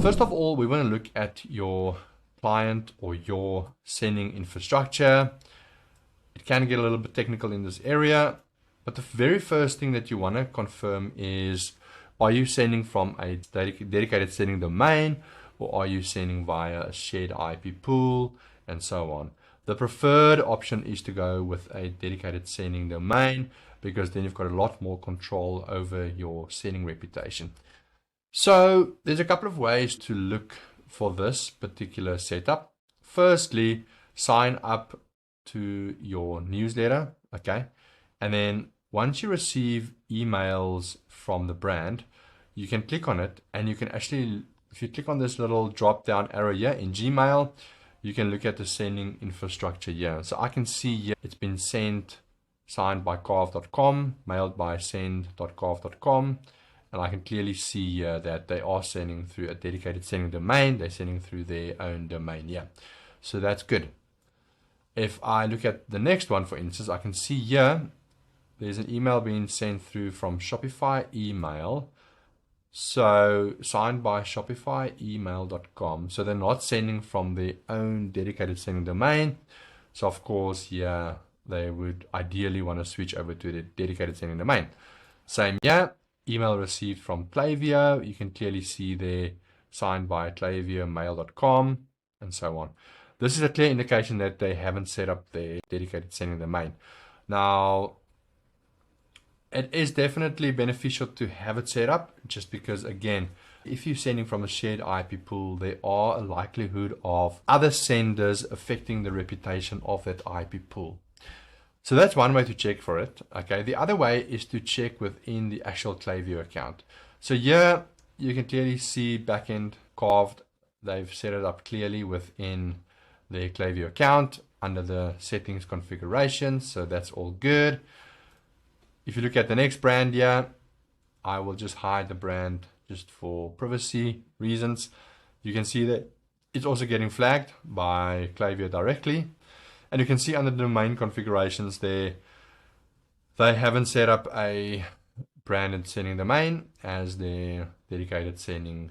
first of all, we want to look at your client or your sending infrastructure. It can get a little bit technical in this area, but the very first thing that you want to confirm is, are you sending from a dedicated sending domain, or are you sending via a shared IP pool, and so on. The preferred option is to go with a dedicated sending domain, because then you've got a lot more control over your sending reputation. So there's a couple of ways to look for this particular setup. Firstly, sign up to your newsletter, okay? And then once you receive emails from the brand, you can click on it, and you can actually, if you click on this little drop down arrow here in Gmail, you can look at the sending infrastructure here. So I can see here it's been sent, signed by carve.com, mailed by send.carve.com. And I can clearly see here that they are sending through a dedicated sending domain. They're sending through their own domain here. So that's good. If I look at the next one, for instance, I can see here there's an email being sent through from Shopify email. So signed by shopifyemail.com. So they're not sending from their own dedicated sending domain. So of course, yeah, they would ideally want to switch over to the dedicated sending domain. Same here. Email received from Klaviyo. You can clearly see there, signed by klaviyomail.com, and so on. This is a clear indication that they haven't set up their dedicated sending domain. Now, it is definitely beneficial to have it set up, just because, again, if you're sending from a shared IP pool, there are a likelihood of other senders affecting the reputation of that IP pool. So that's one way to check for it. Okay. The other way is to check within the actual Klaviyo account. So here you can clearly see backend carved. They've set it up clearly within their Klaviyo account under the settings configuration. So that's all good. If you look at the next brand here, I will just hide the brand just for privacy reasons. You can see that it's also getting flagged by Klaviyo directly. And you can see under the domain configurations there, they haven't set up a branded sending domain as their dedicated sending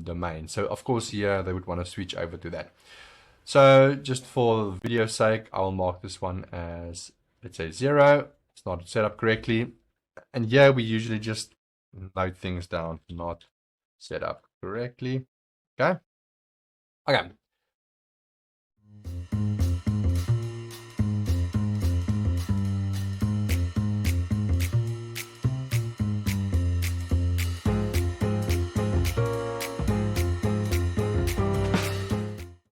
domain. So of course here they would want to switch over to that. So just for video's sake, I will mark this one as, let's say, 0. It's not set up correctly. And here we usually just note things down, not set up correctly. Okay. Okay.